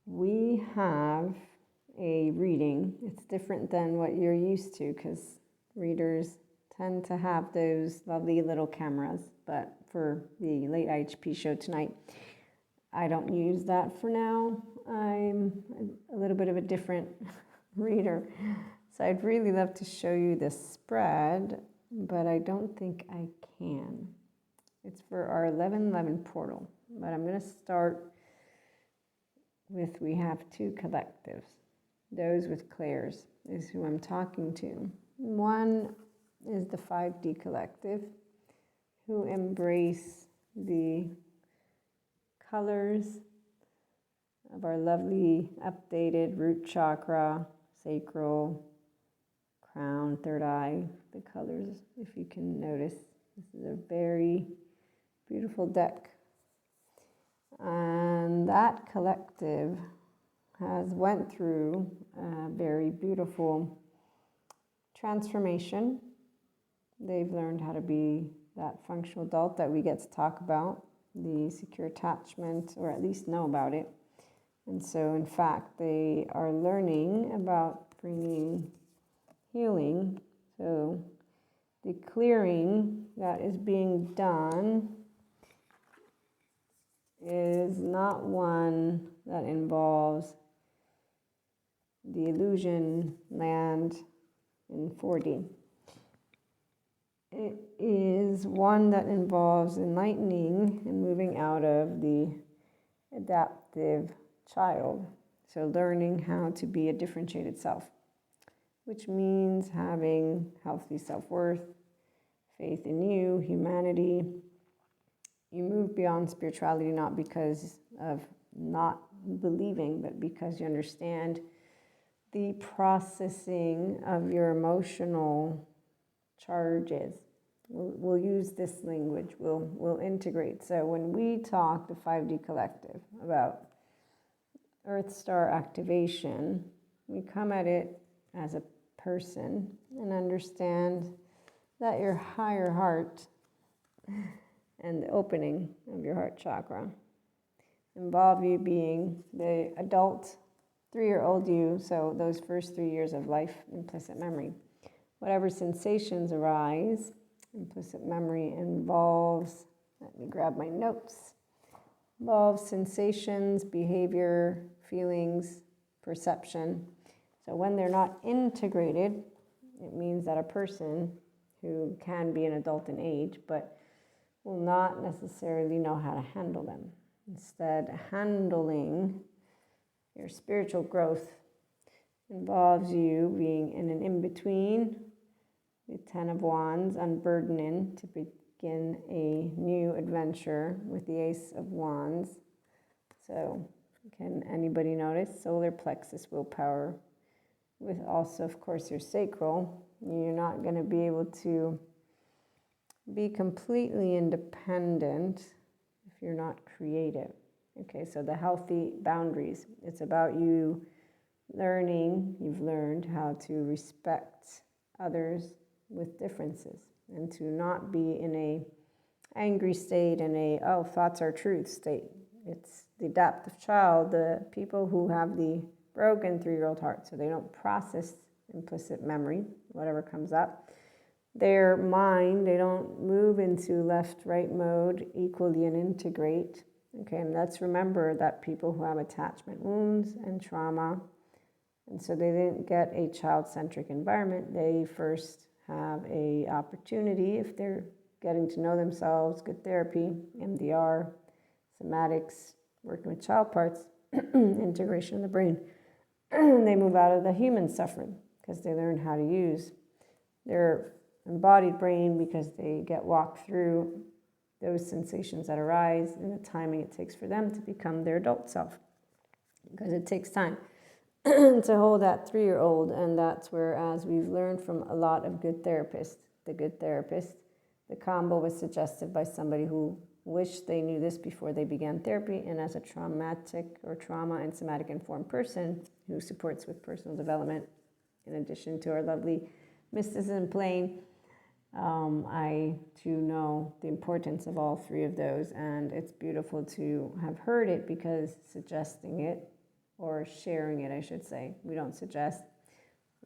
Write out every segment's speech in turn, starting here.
we have a reading. It's different than what you're used to because readers tend to have those lovely little cameras. But for the late IHP show tonight, I don't use that for now. I'm a little bit of a different reader. So I'd really love to show you the spread, but I don't think I can. It's for our 1111 portal, but I'm going to start with, we have two collectives. Those with clairs is who I'm talking to. One is the 5D collective, who embrace the colors of our lovely updated root chakra, sacral, crown, third eye, the colors, if you can notice. This is a very beautiful deck. And that collective has went through a very beautiful transformation. They've learned how to be that functional adult that we get to talk about, the secure attachment, or at least know about it. And so, in fact, they are learning about bringing healing. So the clearing that is being done is not one that involves the illusion land in 4D. It is one that involves enlightening and moving out of the adaptive child. So learning how to be a differentiated self, which means having healthy self-worth, faith in you, humanity. You move beyond spirituality not because of not believing, but because you understand the processing of your emotional charges. We'll use this language. We'll integrate. So when we talk, the 5D collective, about Earth Star activation, we come at it as a person and understand that your higher heart and the opening of your heart chakra involve you being the adult 3-year-old you. So those first 3 years of life, implicit memory. Whatever sensations arise, implicit memory involves, let me grab my notes, involves sensations, behavior, feelings, perception. So when they're not integrated, it means that a person who can be an adult in age, but will not necessarily know how to handle them. Instead, handling your spiritual growth involves you being in an in-between, the 10 of Wands, unburdening to begin a new adventure with the Ace of Wands. So can anybody notice? Solar plexus, willpower, with also, of course, your sacral. You're not going to be able to be completely independent if you're not creative. Okay, so the healthy boundaries. It's about you learning, you've learned how to respect others with differences and to not be in a angry state and a, oh, thoughts are truth state. It's the adaptive child, the people who have the broken 3-year-old heart, so they don't process implicit memory, whatever comes up. Their mind, they don't move into left-right mode equally and integrate. Okay, and let's remember that people who have attachment wounds and trauma, and so they didn't get a child-centric environment, they first have a opportunity, if they're getting to know themselves, good therapy, MDR, somatics, working with child parts, integration of the brain, they move out of the human suffering because they learn how to use their embodied brain, because they get walked through those sensations that arise and the timing it takes for them to become their adult self, because it takes time to hold that 3-year-old. And that's where, as we've learned from a lot of good therapists, the combo was suggested by somebody who wished they knew this before they began therapy, and as a traumatic or trauma and somatic informed person who supports with personal development, in addition to our lovely mysticism plane, I too know the importance of all 3 of those, and it's beautiful to have heard it, because suggesting it or sharing it, I should say. We don't suggest.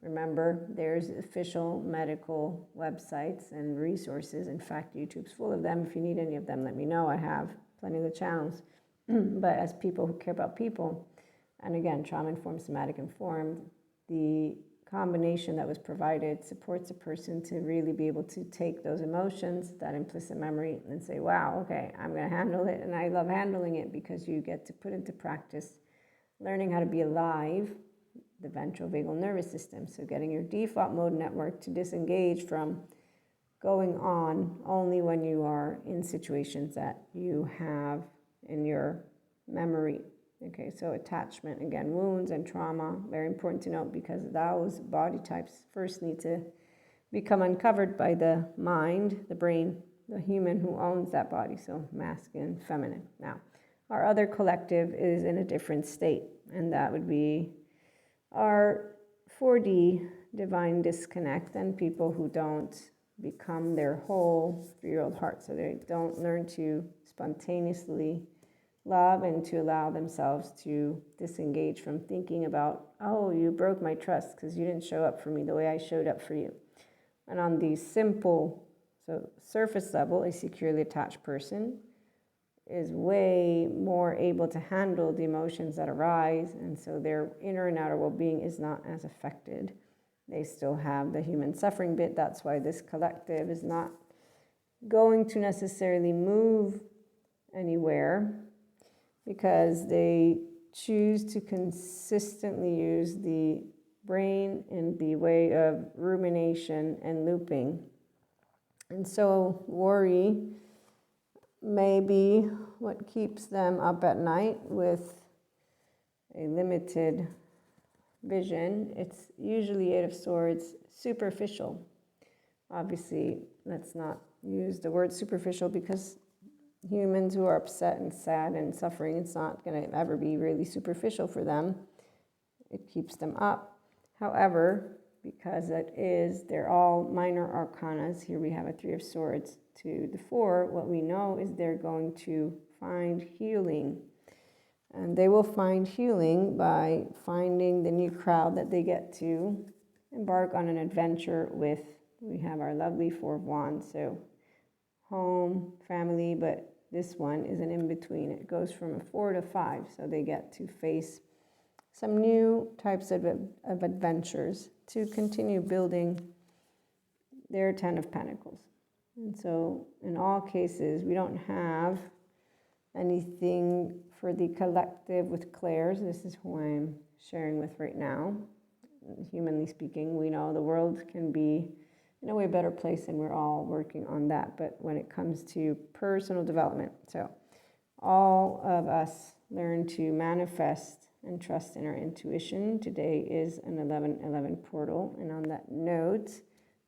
Remember, there's official medical websites and resources. In fact, YouTube's full of them. If you need any of them, let me know. I have plenty of the channels. But as people who care about people, and again, trauma-informed, somatic-informed, the combination that was provided supports a person to really be able to take those emotions, that implicit memory, and say, wow, okay, I'm going to handle it. And I love handling it because you get to put into practice learning how to be alive, the ventral vagal nervous system. So getting your default mode network to disengage from going on only when you are in situations that you have in your memory. Okay, so attachment, again, wounds and trauma, very important to note, because those body types first need to become uncovered by the mind, the brain, the human who owns that body, so masculine, feminine. Now, our other collective is in a different state, and that would be our 4D divine disconnect and people who don't become their whole 3-year-old heart, so they don't learn to spontaneously love and to allow themselves to disengage from thinking about, oh, you broke my trust because you didn't show up for me the way I showed up for you. And on the simple, so surface level, a securely attached person is way more able to handle the emotions that arise, and so their inner and outer well-being is not as affected. They still have the human suffering bit. That's why this collective is not going to necessarily move anywhere, because they choose to consistently use the brain in the way of rumination and looping. And so worry may be what keeps them up at night with a limited vision. It's usually 8 of Swords, superficial. Obviously, let's not use the word superficial, because humans who are upset and sad and suffering, it's not going to ever be really superficial for them. It keeps them up. However, because they're all minor arcanas, here we have a 3 of Swords to the 4, what we know is they're going to find healing. And they will find healing by finding the new crowd that they get to embark on an adventure with. We have our lovely 4 of Wands, so home, family, but this one is an in-between. It goes from a 4 to 5, so they get to face some new types of adventures to continue building their 10 of Pentacles. And so in all cases, we don't have anything for the collective with clairs. This is who I'm sharing with right now. Humanly speaking, we know the world can be in a way better place, and we're all working on that. But when it comes to personal development, so all of us learn to manifest and trust in our intuition. Today is an 11/11 portal, and on that note,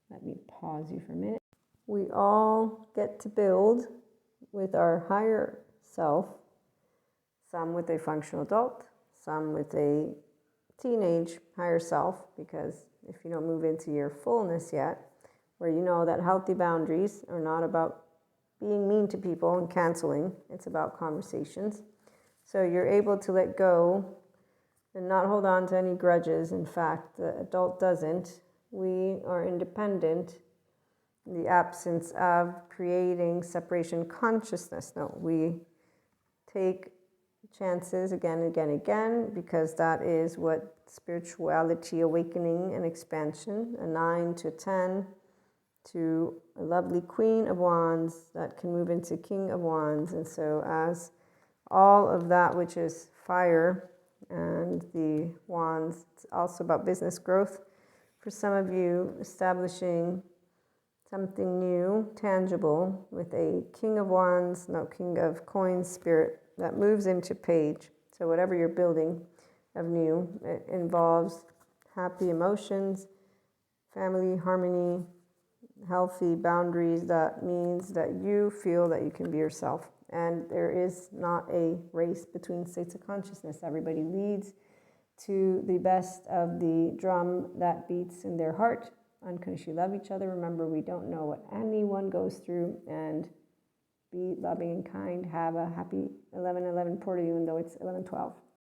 let me pause you for a minute. We all get to build with our higher self, some with a functional adult, some with a teenage higher self, because if you don't move into your fullness yet, where you know that healthy boundaries are not about being mean to people and canceling, it's about conversations. So you're able to let go and not hold on to any grudges. In fact, the adult doesn't. We are independent in the absence of creating separation consciousness. No, we take chances again, because that is what spirituality, awakening, and expansion, a 9 to 10, to a lovely Queen of Wands that can move into King of Wands. And so as all of that which is fire and the Wands, it's also about business growth. For some of you, establishing something new, tangible, with a King of Wands, no, King of Coins spirit that moves into Page. So whatever you're building of new, it involves happy emotions, family, harmony, healthy boundaries. That means that you feel that you can be yourself. And there is not a race between states of consciousness. Everybody leads to the best of the drum that beats in their heart. Unconditionally love each other. Remember, we don't know what anyone goes through, and be loving and kind. Have a happy 11/11 portal, even though it's 11/12.